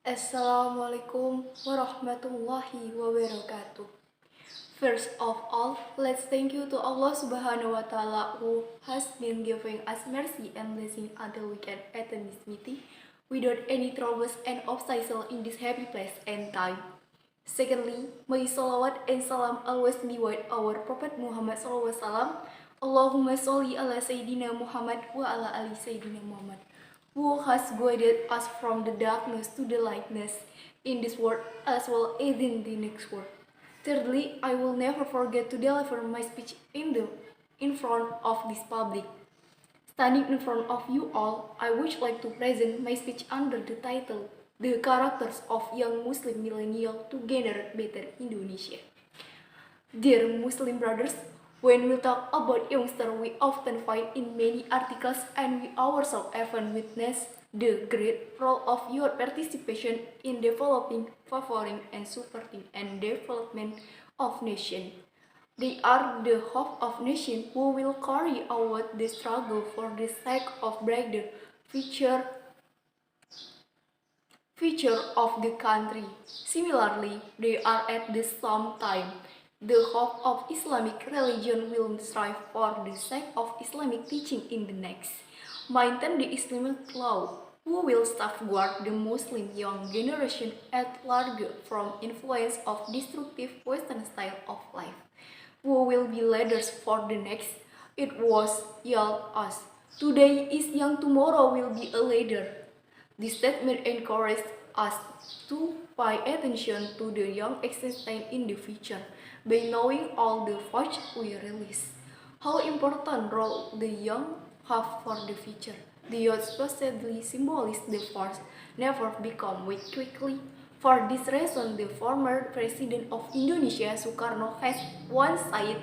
Assalamualaikum warahmatullahi wabarakatuh. First of all, let's thank you to Allah Subhanahu wa Ta'ala who has been giving us mercy and blessing until we can attend this meeting without any troubles and obstacles in this happy place and time. Secondly, may salawat and salam always be with our Prophet Muhammad SAW. Allahumma sholli ala Sayyidina Muhammad wa ala ali Sayyidina Muhammad, who has guided us from the darkness to the lightness in this world as well as in the next world. Thirdly, I will never forget to deliver my speech in front of this public. Standing in front of you all, I would like to present my speech under the title The Characters of Young Muslim Millennial to Generate Better Indonesia. Dear Muslim brothers, when we talk about youngsters, we often find in many articles and we ourselves often witness the great role of your participation in developing, favoring, and supporting and development of nation. They are the hope of nation who will carry out the struggle for the sake of brighter future of the country. Similarly, they are at the same time the hope of Islamic religion will strive for the sake of Islamic teaching in the next. Maintain the Islamic law, who will safeguard the Muslim young generation at large from influence of destructive Western style of life. Who will be leaders for the next? It was yelled us. Today is young, tomorrow will be a leader. This statement encouraged us to pay attention to the young existing in the future by knowing all the facts we release. How important role the young have for the future. The youth supposedly symbolize the force never become weak quickly. For this reason, the former president of Indonesia, Soekarno, has once said,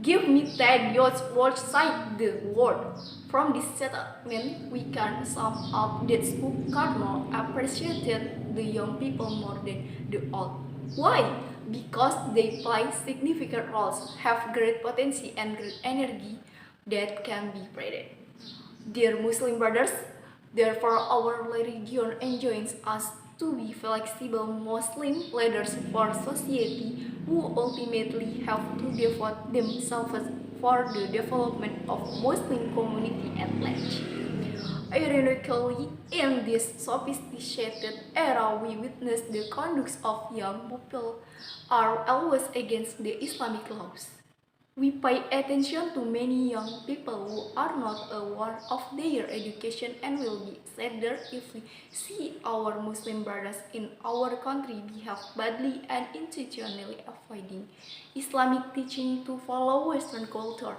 "Give me 10 youths watch side the world." From this statement, we can sum up that Soekarno appreciated the young people more than the old. Why? Because they play significant roles, have great potential and great energy that can be predicted. Dear Muslim brothers, therefore our religion enjoins us to be flexible Muslim leaders for society who ultimately have to devote themselves for the development of Muslim community at large. Ironically, in this sophisticated era, we witness the conduct of young people are always against the Islamic laws. We pay attention to many young people who are not aware of their education and will be sadder if we see our Muslim brothers in our country behave badly and intentionally avoiding Islamic teaching to follow Western culture.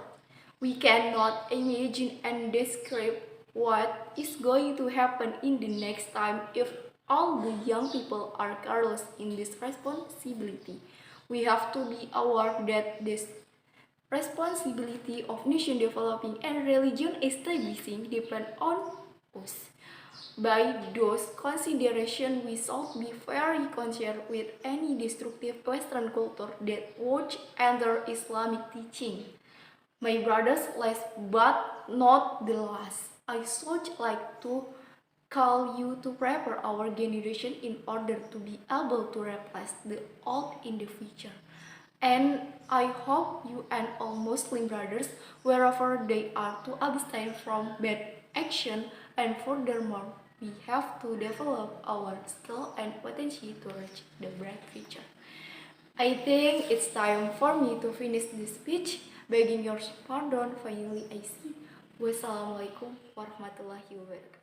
We cannot imagine and describe what is going to happen in the next time if all the young people are careless in this responsibility. We have to be aware that this responsibility of nation developing and religion establishing depend on us. By those considerations, we should be very concerned with any destructive Western culture that would enter Islamic teaching. My brothers, last but not the last, I should like to call you to prepare our generation in order to be able to replace the old in the future. And I hope you and all Muslim brothers, wherever they are, to abstain from bad action, and furthermore, we have to develop our skill and potential to reach the bright future. I think it's time for me to finish this speech. Begging your pardon, finally I see. Wassalamualaikum warahmatullahi wabarakatuh.